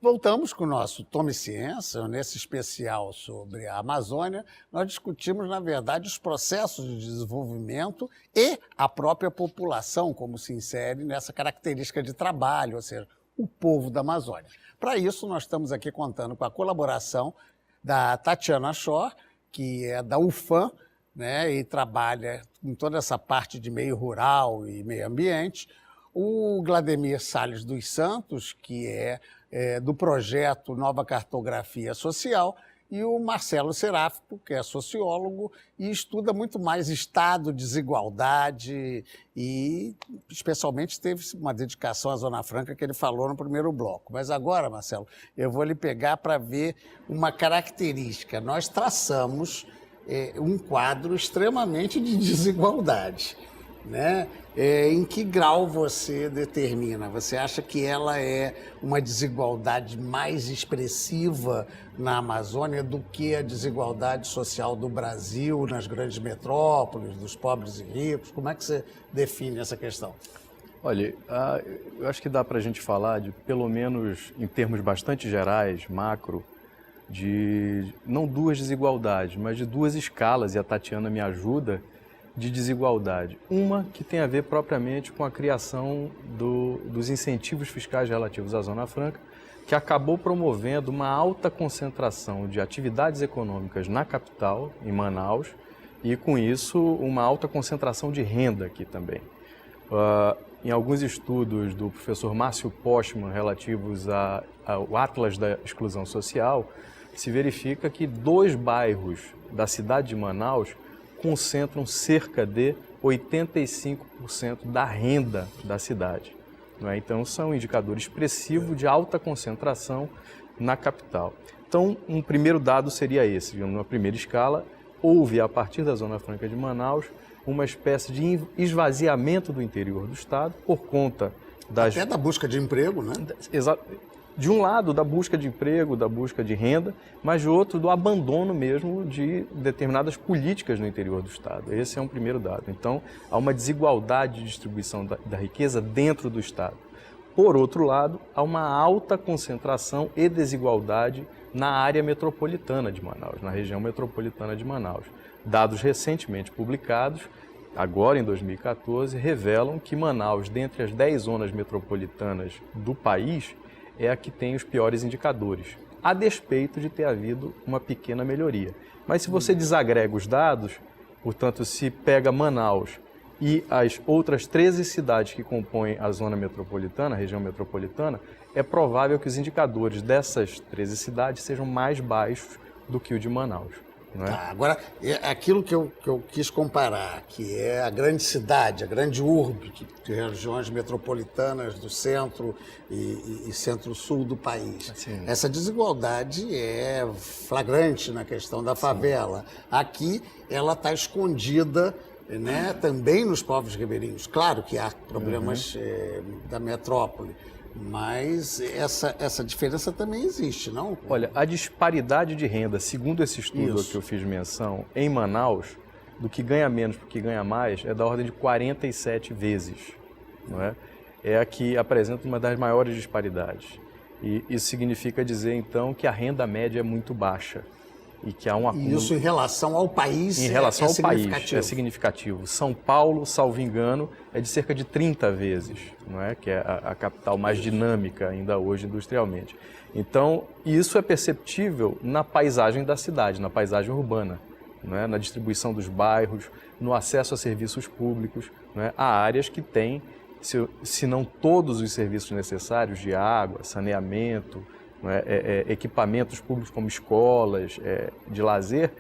Voltamos com o nosso Tome Ciência, nesse especial sobre a Amazônia. Nós discutimos, na verdade, os processos de desenvolvimento e a própria população, como se insere nessa característica de trabalho, ou seja, o povo da Amazônia. Para isso, nós estamos aqui contando com a colaboração da Tatiana Schor, que é da UFAM, né, e trabalha em toda essa parte de meio rural e meio ambiente, o Glademir Salles dos Santos, que é do projeto Nova Cartografia Social, e o Marcelo Seráfico, que é sociólogo e estuda muito mais Estado, desigualdade e, especialmente, teve uma dedicação à Zona Franca que ele falou no primeiro bloco. Mas agora, Marcelo, eu vou lhe pegar para ver uma característica. Nós traçamos um quadro extremamente de desigualdade, né? Em que grau você determina? Você acha que ela é uma desigualdade mais expressiva na Amazônia do que a desigualdade social do Brasil, nas grandes metrópoles, dos pobres e ricos? Como é que você define essa questão? Olha, eu acho que dá para a gente falar de, pelo menos em termos bastante gerais, macro, de não duas desigualdades, mas de duas escalas, e a Tatiana me ajuda, de desigualdade. Uma que tem a ver propriamente com a criação dos incentivos fiscais relativos à Zona Franca, que acabou promovendo uma alta concentração de atividades econômicas na capital, em Manaus, e com isso uma alta concentração de renda aqui também. Em alguns estudos do professor Márcio Postman relativos ao Atlas da Exclusão Social, se verifica que 2 bairros da cidade de Manaus concentram cerca de 85% da renda da cidade. Não é? Então, são um indicador expressivo de alta concentração na capital. Então, um primeiro dado seria esse. Numa primeira escala, houve, a partir da Zona Franca de Manaus, uma espécie de esvaziamento do interior do Estado por conta das... Até da busca de emprego, né? Exato. De um lado, da busca de emprego, da busca de renda, mas de outro, do abandono mesmo de determinadas políticas no interior do Estado. Esse é um primeiro dado. Então, há uma desigualdade de distribuição da riqueza dentro do Estado. Por outro lado, há uma alta concentração e desigualdade na área metropolitana de Manaus, na região metropolitana de Manaus. Dados recentemente publicados, agora em 2014, revelam que Manaus, dentre as 10 zonas metropolitanas do país, é a que tem os piores indicadores, a despeito de ter havido uma pequena melhoria. Mas se você desagrega os dados, portanto, se pega Manaus e as outras 13 cidades que compõem a zona metropolitana, a região metropolitana, é provável que os indicadores dessas 13 cidades sejam mais baixos do que o de Manaus. Não é? Tá, agora, aquilo que eu quis comparar, que é a grande cidade, a grande urbe, que tem regiões metropolitanas do centro e centro-sul do país. Sim. Essa desigualdade é flagrante na questão da favela. Sim. Aqui, ela está escondida, né, também nos povos ribeirinhos. Claro que há problemas da metrópole, mas essa diferença também existe, não? Olha, a disparidade de renda, segundo esse estudo que eu fiz menção, em Manaus, do que ganha menos para o que ganha mais, é da ordem de 47 vezes. Não é? É a que apresenta uma das maiores disparidades. E isso significa dizer, então, que a renda média é muito baixa. E que há um acúmulo... Isso em relação ao país em relação ao país é significativo. São Paulo, salvo engano, é de cerca de 30 vezes, não é? Que é a capital mais dinâmica ainda hoje industrialmente. Então, isso é perceptível na paisagem da cidade, na paisagem urbana, não é? Na distribuição dos bairros, no acesso a serviços públicos. Não é? Há áreas que têm, se não todos os serviços necessários de água, saneamento, equipamentos públicos como escolas, de lazer,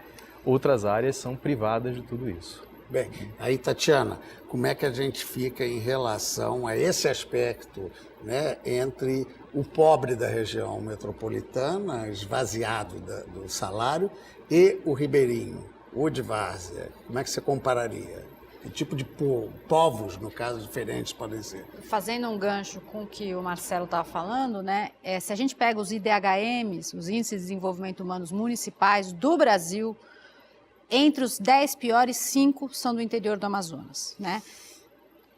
outras áreas são privadas de tudo isso. Bem, aí, Tatiana, como é que a gente fica em relação a esse aspecto, né, entre o pobre da região metropolitana, esvaziado do salário, e o ribeirinho, o de várzea? Como é que você compararia? Que tipo de povos, no caso, diferentes podem ser? Fazendo um gancho com o que o Marcelo estava falando, né? Se a gente pega os IDHMs, os Índices de Desenvolvimento Humanos Municipais do Brasil, entre os 10 piores, 5 são do interior do Amazonas, né?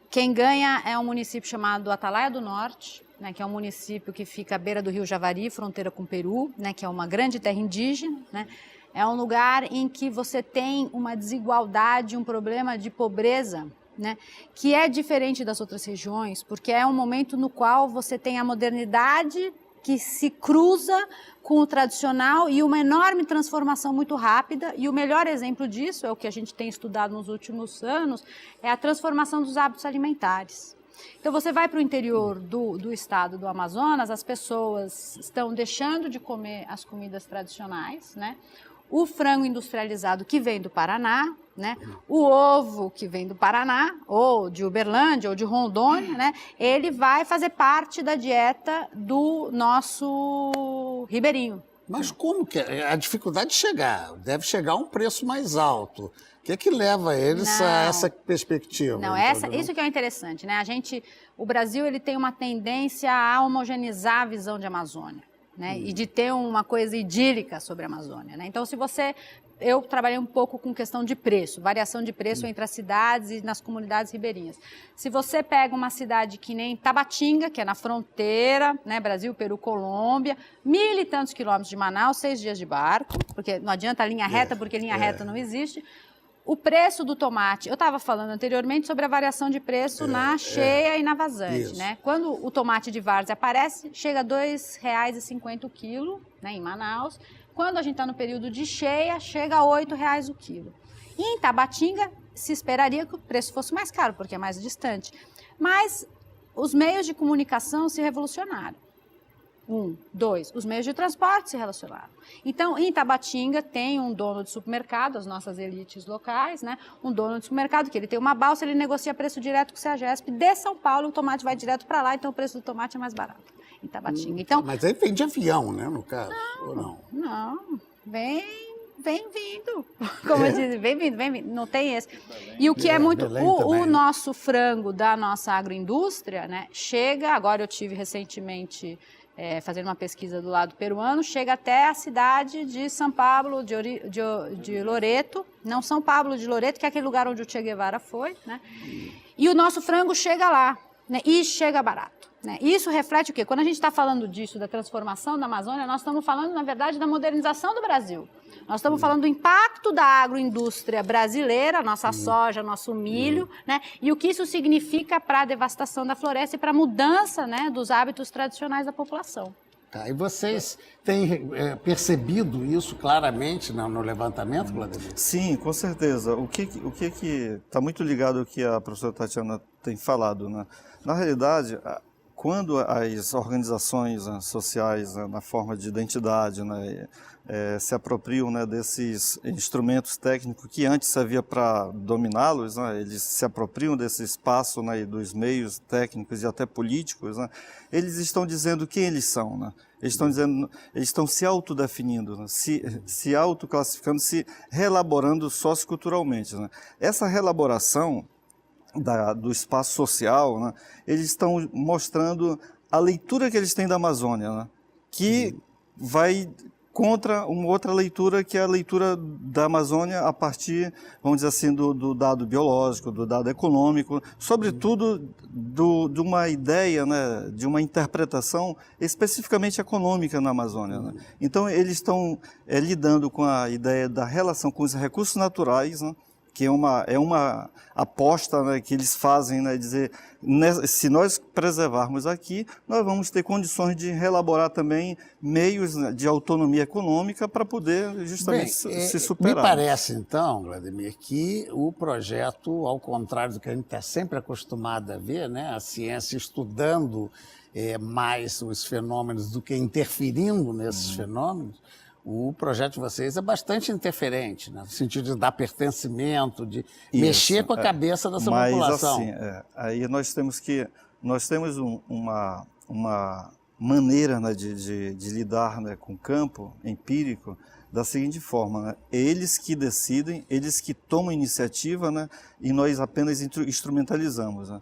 Quem ganha é um município chamado Atalaia do Norte, né, que é um município que fica à beira do rio Javari, fronteira com o Peru, né, que é uma grande terra indígena, né. É um lugar em que você tem uma desigualdade, um problema de pobreza, né, que é diferente das outras regiões, porque é um momento no qual você tem a modernidade que se cruza com o tradicional e uma enorme transformação muito rápida. E o melhor exemplo disso, é o que a gente tem estudado nos últimos anos, é a transformação dos hábitos alimentares. Então você vai para o interior do estado do Amazonas, as pessoas estão deixando de comer as comidas tradicionais, né? O frango industrializado que vem do Paraná, né? O ovo que vem do Paraná, ou de Uberlândia, ou de Rondônia, né? Ele vai fazer parte da dieta do nosso ribeirinho. Mas como que é? A dificuldade de chegar? Deve chegar a um preço mais alto. O que leva eles a essa perspectiva? Não, isso que é interessante, né? O Brasil ele tem uma tendência a homogeneizar a visão de Amazônia, né? E de ter uma coisa idílica sobre a Amazônia, né? Então, eu trabalhei um pouco com questão de preço, variação de preço entre as cidades e nas comunidades ribeirinhas. Se você pega uma cidade que nem Tabatinga, que é na fronteira, né, Brasil, Peru, Colômbia, 1.000 e tantos quilômetros de Manaus, 6 dias de barco, porque não adianta linha reta, porque linha reta não existe. O preço do tomate, eu estava falando anteriormente sobre a variação de preço na cheia e na vazante, né? Quando o tomate de várzea aparece, chega a R$ 2,50 o quilo, né, em Manaus. Quando a gente está no período de cheia, chega a R$ 8,00 o quilo. E em Tabatinga, se esperaria que o preço fosse mais caro, porque é mais distante. Mas os meios de comunicação se revolucionaram. 2, os meios de transporte se relacionaram. Então, em Tabatinga tem um dono de supermercado, as nossas elites locais, né? Um dono de supermercado que ele tem uma balsa, ele negocia preço direto com o CEAGESP. De São Paulo, o tomate vai direto para lá, então o preço do tomate é mais barato em Tabatinga. Então, mas aí vem de avião, né, no caso? Ou não? Não, vem vindo. Como eu disse, vem vindo. Não tem esse. E o que é muito... O nosso frango da nossa agroindústria, né? Chega, agora eu tive recentemente... fazendo uma pesquisa do lado peruano, chega até a cidade de São Pablo de Loreto, não São Pablo de Loreto, que é aquele lugar onde o Che Guevara foi, né? E o nosso frango chega lá, né? E chega barato, né? Isso reflete o quê? Quando a gente está falando disso, da transformação da Amazônia, nós estamos falando, na verdade, da modernização do Brasil. Nós estamos falando do impacto da agroindústria brasileira, nossa soja, nosso milho, né? E o que isso significa para a devastação da floresta e para a mudança, né, dos hábitos tradicionais da população. Tá, e vocês têm percebido isso claramente no levantamento, Vladimir? Sim, com certeza. O que está muito ligado ao que a professora Tatiana tem falado, né? Na realidade, quando as organizações sociais, na forma de identidade, né, se apropriam, né, desses instrumentos técnicos que antes servia para dominá-los, né, eles se apropriam desse espaço, né, dos meios técnicos e até políticos, né, eles estão dizendo quem eles são, né? Eles estão se autodefinindo, né, se autoclassificando, se reelaborando socioculturalmente, né? Essa reelaboração do espaço social, né, eles estão mostrando a leitura que eles têm da Amazônia, né, que vai contra uma outra leitura, que é a leitura da Amazônia a partir, vamos dizer assim, do dado biológico, do dado econômico, sobretudo de uma ideia, né, de uma interpretação especificamente econômica na Amazônia, né? Então, eles estão lidando com a ideia da relação com os recursos naturais, né, que é uma aposta, né, que eles fazem, né, dizer, se nós preservarmos aqui, nós vamos ter condições de reelaborar também meios, né, de autonomia econômica para poder justamente se superar. Me parece, então, Vladimir, que o projeto, ao contrário do que a gente está sempre acostumado a ver, né, a ciência estudando mais os fenômenos do que interferindo nesses fenômenos, o projeto de vocês é bastante interferente, né? No sentido de dar pertencimento, de mexer com a cabeça dessa população. Mas assim, aí nós temos uma maneira, né, de lidar, né, com o campo empírico da seguinte forma, né? Eles que decidem, eles que tomam iniciativa, né? E nós apenas instrumentalizamos, né?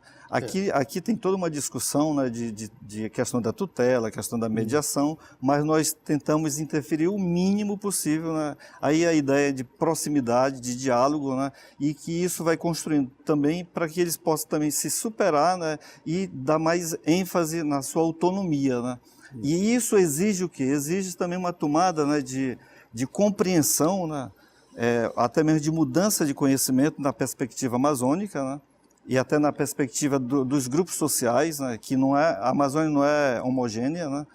Aqui tem toda uma discussão, né, de questão da tutela, questão da mediação, mas nós tentamos interferir o mínimo possível, né? Aí a ideia de proximidade, de diálogo, né? E que isso vai construindo também para que eles possam também se superar, né? E dar mais ênfase na sua autonomia, né? E isso exige o quê? Exige também uma tomada, né, de compreensão, né? Até mesmo de mudança de conhecimento na perspectiva amazônica, né? E até na perspectiva dos grupos sociais, né? Que a Amazônia não é homogênea, né?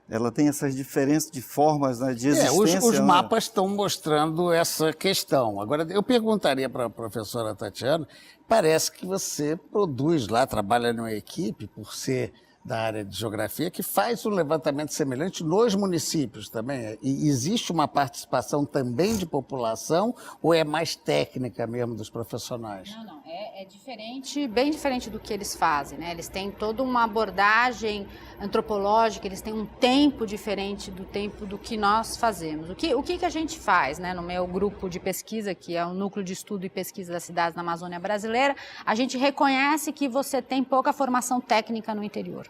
Ela tem essas diferenças de formas, né, de existência. Os mapas estão mostrando essa questão. Agora, eu perguntaria para a professora Tatiana, parece que você produz lá, trabalha numa equipe, por ser da área de geografia, que faz um levantamento semelhante nos municípios também. E existe uma participação também de população ou é mais técnica mesmo dos profissionais? Não, é diferente, bem diferente do que eles fazem, né? Eles têm toda uma abordagem antropológica, eles têm um tempo diferente do tempo do que nós fazemos. O que a gente faz, né? No meu grupo de pesquisa, que é o Núcleo de Estudo e Pesquisa das Cidades na Amazônia Brasileira, a gente reconhece que você tem pouca formação técnica no interior.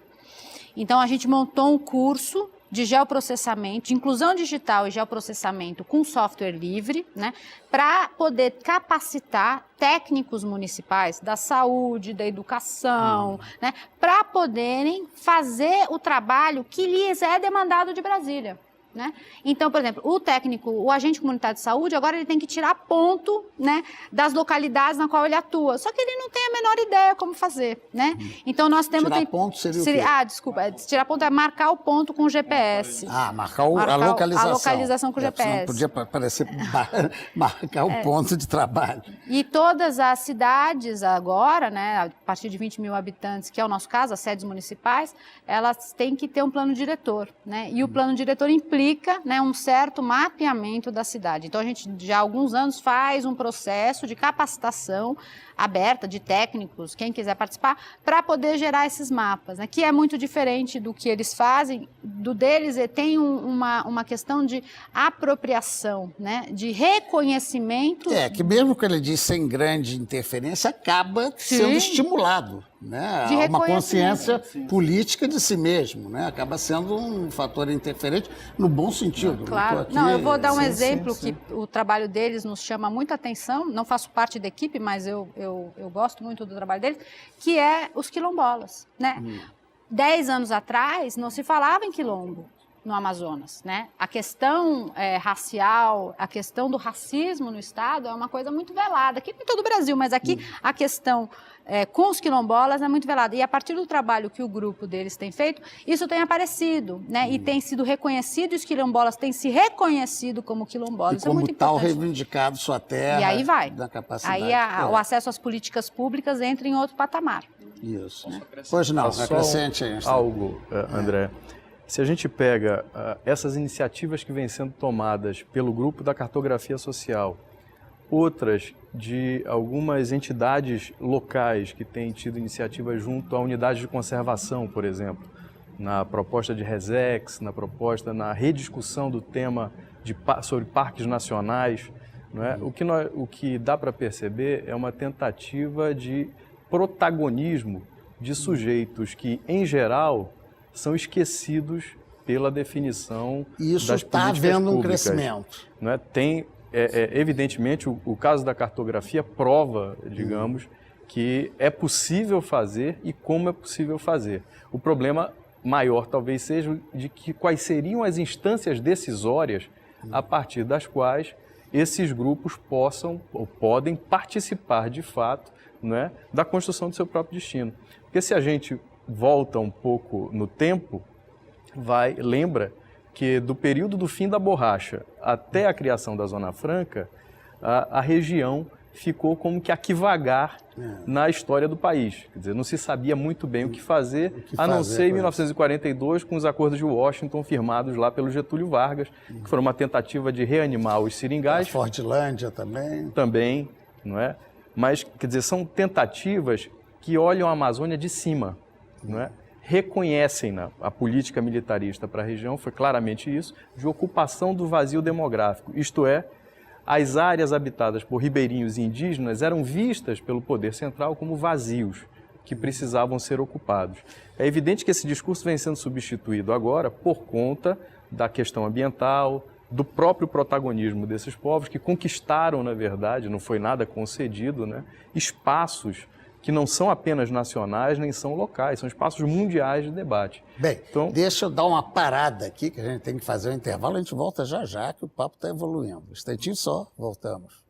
Então, a gente montou um curso de geoprocessamento, de inclusão digital e geoprocessamento com software livre, né, para poder capacitar técnicos municipais da saúde, da educação, né, para poderem fazer o trabalho que lhes é demandado de Brasília. Né? Então, por exemplo, o agente comunitário de saúde, agora ele tem que tirar ponto, né, das localidades na qual ele atua. Só que ele não tem a menor ideia como fazer, né? Então, nós temos... Tirar ponto seria o quê? Desculpa. Tirar ponto é marcar o ponto com o GPS. Marcar a localização. A localização com o GPS. Podia parecer marcar o ponto de trabalho. E todas as cidades agora, né, a partir de 20 mil habitantes, que é o nosso caso, as sedes municipais, elas têm que ter um plano diretor, né? E o plano diretor implica, né, um certo mapeamento da cidade. Então, a gente já há alguns anos faz um processo de capacitação aberta de técnicos, quem quiser participar, para poder gerar esses mapas, né, que é muito diferente do que eles fazem. Do deles tem uma questão de apropriação, né, de reconhecimento. Que mesmo que ele diz sem grande interferência, acaba sendo estimulado, né, a uma consciência política de si mesmo, né, acaba sendo um fator interferente no bom sentido. Claro. Não, eu vou dar um exemplo que o trabalho deles nos chama muita atenção, não faço parte da equipe, mas eu gosto muito do trabalho deles, que é os quilombolas, né? 10 anos atrás não se falava em quilombo no Amazonas, né? A questão racial, a questão do racismo no estado é uma coisa muito velada, aqui em todo o Brasil, mas aqui a questão com os quilombolas é muito velada. E a partir do trabalho que o grupo deles tem feito, isso tem aparecido, né? E tem sido reconhecido, e os quilombolas têm se reconhecido como quilombolas. E como tal, reivindicado sua terra. E aí vai. Da capacidade. Aí o acesso às políticas públicas entra em outro patamar. Isso. Né? Pois não, acrescente aí. Algo, André. Se a gente pega essas iniciativas que vêm sendo tomadas pelo grupo da cartografia social, outras de algumas entidades locais que têm tido iniciativas junto à unidade de conservação, por exemplo, na proposta de Resex, na rediscussão do tema sobre parques nacionais, não é? O que dá para perceber é uma tentativa de protagonismo de sujeitos que, em geral, são esquecidos pela definição das políticas públicas. Isso está havendo um crescimento. Não é? Evidentemente, o caso da cartografia prova, digamos, que é possível fazer e como é possível fazer. O problema maior talvez seja de que quais seriam as instâncias decisórias a partir das quais esses grupos possam ou podem participar de fato, não é, da construção do seu próprio destino. Porque se a gente volta um pouco no tempo, lembra que do período do fim da borracha até a criação da Zona Franca, a região ficou como que aqui-vagar na história do país. Quer dizer, não se sabia muito bem o que fazer, a não ser em 1942, com os acordos de Washington firmados lá pelo Getúlio Vargas, que foram uma tentativa de reanimar os seringais. A Fortilândia também. Também, não é? Mas, quer dizer, são tentativas que olham a Amazônia de cima, não é? reconhecem a política militarista para a região, foi claramente isso, de ocupação do vazio demográfico, isto é, as áreas habitadas por ribeirinhos e indígenas eram vistas pelo poder central como vazios, que precisavam ser ocupados. É evidente que esse discurso vem sendo substituído agora por conta da questão ambiental, do próprio protagonismo desses povos que conquistaram, na verdade, não foi nada concedido, né, espaços que não são apenas nacionais nem são locais, são espaços mundiais de debate. Bem, então, deixa eu dar uma parada aqui, que a gente tem que fazer um intervalo, a gente volta já já, que o papo está evoluindo. Um instantinho só, voltamos.